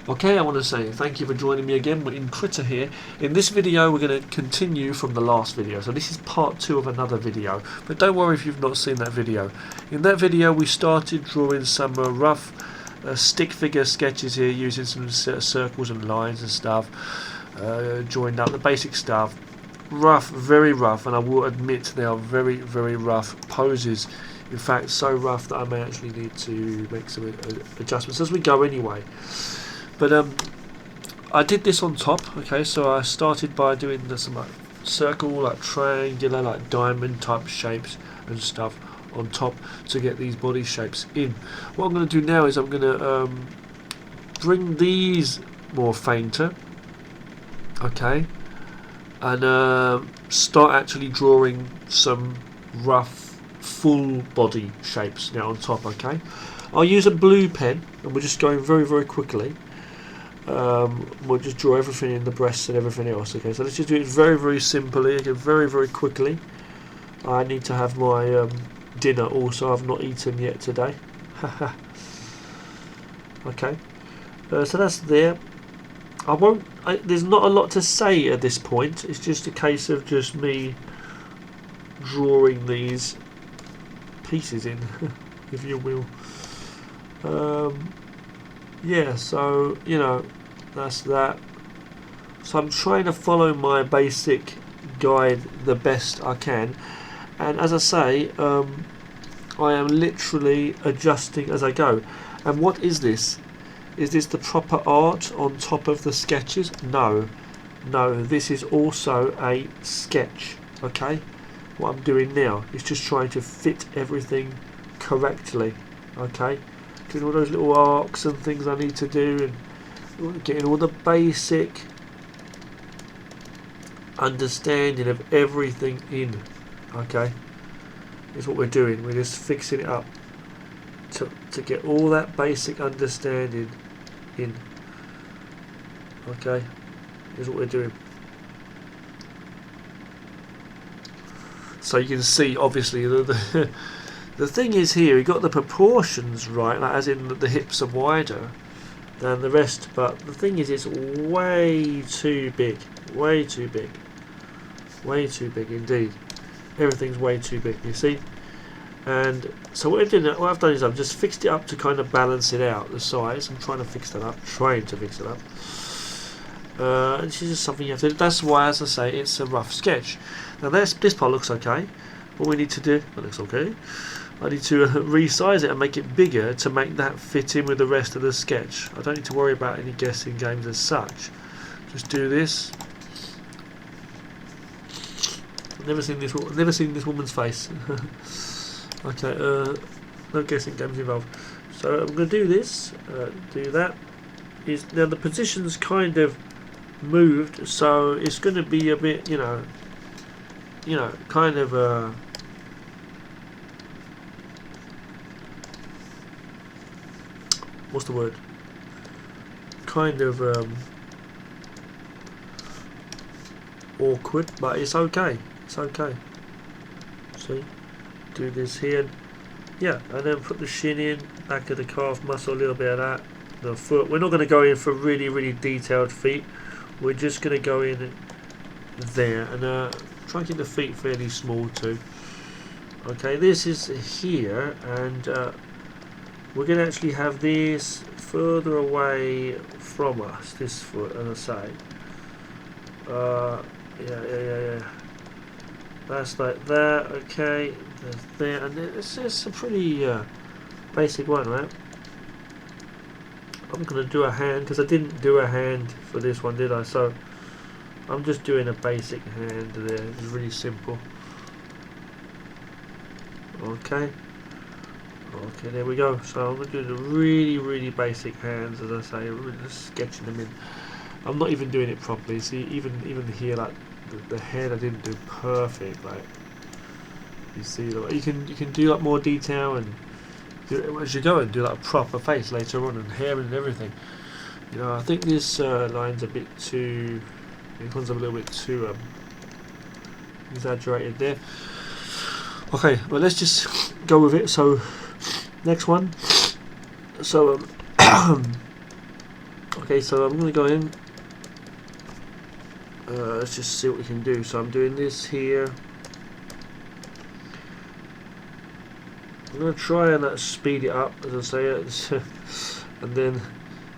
Okay, I want to say thank you for joining me again. We're in Critter here. In this video, we're going to continue from the last video. So this is part 2 of another video. But don't worry if you've not seen that video. In that video, we started drawing some rough stick figure sketches here using some circles and lines and stuff. Joined up the basic stuff. Rough, very rough, and I will admit they are very, very rough poses. In fact, so rough that I may actually need to make some adjustments as we go anyway. But I did this on top, okay, so I started by doing some like circle, like triangular, like diamond type shapes and stuff on top to get these body shapes in. What I'm going to do now is I'm going to bring these more fainter, okay, and start actually drawing some rough full body shapes now on top, okay. I'll use a blue pen and we're just going very, very quickly. We'll just draw everything in the breasts and everything else. Okay, so let's just do it very, very simply. Again, very, very quickly. I need to have my dinner also. I've not eaten yet today. Okay, so that's there. There's not a lot to say at this point. It's just a case of just me drawing these pieces in, if you will. Yeah, so you know, that's that. So I'm trying to follow my basic guide the best I can, and as I say, I am literally adjusting as I go. And what is this? Is this the proper art on top of the sketches? No, this is also a sketch. Okay, what I'm doing now is just trying to fit everything correctly. Okay, doing all those little arcs and things I need to do, and getting all the basic understanding of everything in. Okay, is what we're doing. We're just fixing it up to get all that basic understanding in. Okay, is what we're doing. So you can see, obviously, the thing is here, we got the proportions right, like as in the hips are wider than the rest, but the thing is it's way too big, way too big, way too big indeed. Everything's way too big, you see. And so what I've done is I've just fixed it up to kind of balance it out, the size. I'm trying to fix that up, and this is just something you have to do. That's why, as I say, it's a rough sketch. Now this part looks okay. What we need to do, that looks okay. I need to resize it and make it bigger to make that fit in with the rest of the sketch. I don't need to worry about any guessing games as such. Just do this. I've never seen this woman's face. Okay, no guessing games involved. So I'm going to do this. Do that. Now the position's kind of moved, so it's going to be a bit, you know, kind of what's the word? Kind of awkward, but it's okay. It's okay. See, do this here, yeah, and then put the shin in, back of the calf muscle, a little bit of that. The foot. We're not going to go in for really, really detailed feet. We're just going to go in there and try and keep the feet fairly small too. Okay, this is here, and we're going to actually have this further away from us, this foot, as I say. Yeah. That's like that, okay. There's there, and it's a pretty basic one, right? I'm going to do a hand, because I didn't do a hand for this one, did I? So I'm just doing a basic hand there. It's really simple. Okay, there we go. So I'm going to do the really, really basic hands, as I say. I'm really just sketching them in. I'm not even doing it properly. See, even here, like the head, I didn't do perfect. Like you see, like, you can do like more detail and do, as you go, and do like a proper face later on, and hair and everything. You know, I think this line's a bit too. It comes up a little bit too exaggerated there. Okay, well, let's just go with it. So next one. So Okay, so I'm going to go in. Let's just see what we can do. So I'm doing this here. I'm going to try and speed it up, as I say it, and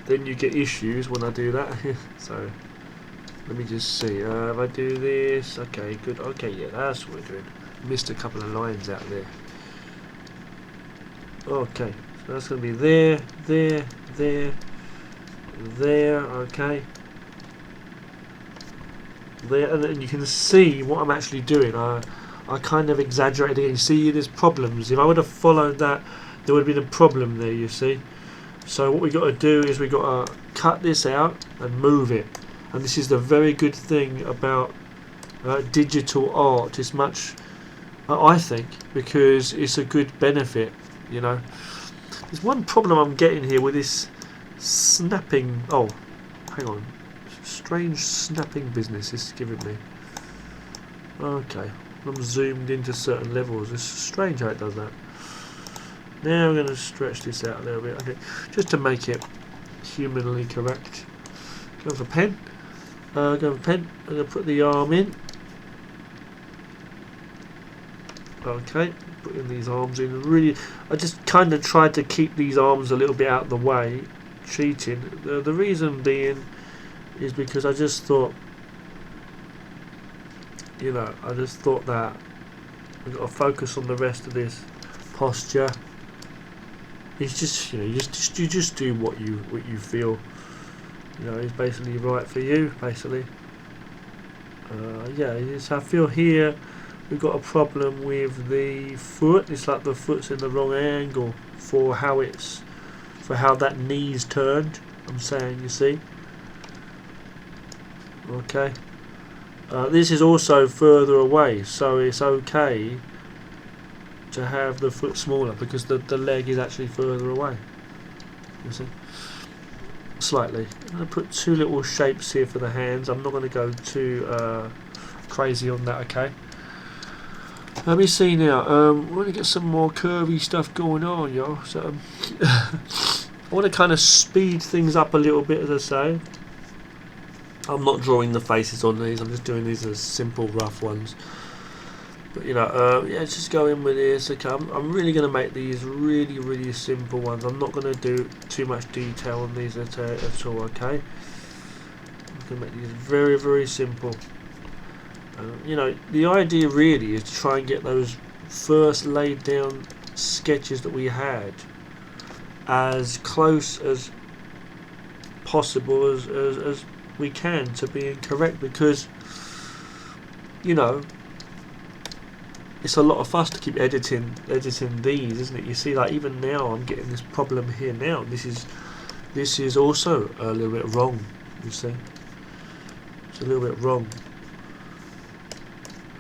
then you get issues when I do that. So let me just see. If I do this, okay, good. Okay, yeah, that's what we're doing. Missed a couple of lines out there. Okay, so that's going to be there, there, there, there. Okay. There, and then you can see what I'm actually doing. I kind of exaggerated again. You see, there's problems. If I would have followed that, there would have been a problem there. You see. So what we got to do is we got to cut this out and move it. And this is the very good thing about digital art. It's much, I think, because it's a good benefit. You know, there's one problem I'm getting here with this snapping. Oh, hang on. Strange snapping business this is giving me. Okay, I'm zoomed into certain levels. It's strange how it does that. Now I'm going to stretch this out a little bit. Okay, just to make it humanly correct. Go for pen. Go for pen. I'm going to put the arm in. Okay, putting these arms in. Really, I just kind of tried to keep these arms a little bit out of the way. Cheating. The reason being is because I just thought, you know, I just thought that we've got to focus on the rest of this posture. It's just, you know, you just do what you feel, you know, is basically right for you, basically. Yeah, I feel here we've got a problem with the foot. It's like the foot's in the wrong angle for how that knee's turned. I'm saying, you see. Okay, this is also further away, so it's okay to have the foot smaller because the leg is actually further away. You see, slightly. I'm going to put two little shapes here for the hands. I'm not going to go too crazy on that. Okay. Let me see now. We're going to get some more curvy stuff going on, y'all. So I want to kind of speed things up a little bit, as I say. I'm not drawing the faces on these, I'm just doing these as simple rough ones. But you know, yeah, just go in with this. Okay, I'm really going to make these really simple ones. I'm not going to do too much detail on these at all, okay? I'm going to make these very simple. You know, the idea really is to try and get those first laid down sketches that we had as close as possible as we can to being correct, because you know it's a lot of fuss to keep editing these, isn't it? You see, like even now I'm getting this problem here now. This is also a little bit wrong, you see. It's a little bit wrong.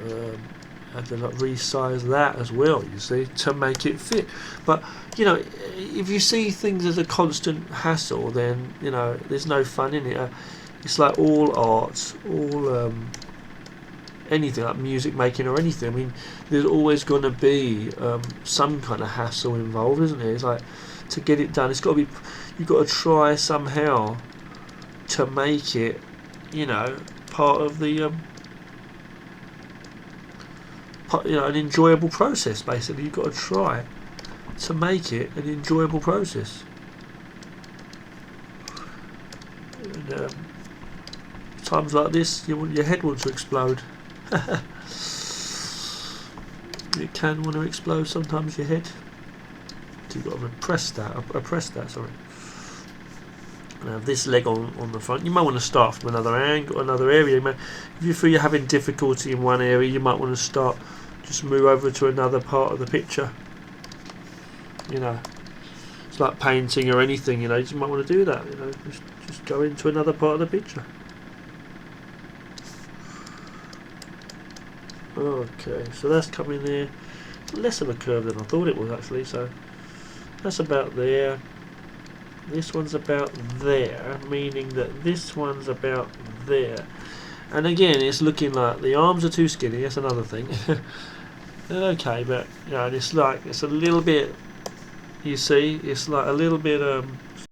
I have to like resize that as well, you see, to make it fit. But you know, if you see things as a constant hassle, then you know there's no fun in it. It's like all arts, all anything like music making or anything. I mean, there's always going to be some kind of hassle involved, isn't there? It's like to get it done, it's got to be. You've got to try somehow to make it, you know, part of the, you know, an enjoyable process. Basically, you've got to try to make it an enjoyable process. And, times like this, your head wants to explode. It can want to explode sometimes, your head. So you've got to repress that, sorry. And have this leg on the front. You might want to start from another angle, another area. If you feel you're having difficulty in one area, you might want to just move over to another part of the picture. You know, it's like painting or anything, you know, you might want to do that, you know, just go into another part of the picture. Okay, so that's coming there. Less of a curve than I thought it was actually, so that's about there. This one's about there, meaning that this one's about there. And again, it's looking like the arms are too skinny, that's another thing. Okay, but you know, it's a little bit, you see, it's like a little bit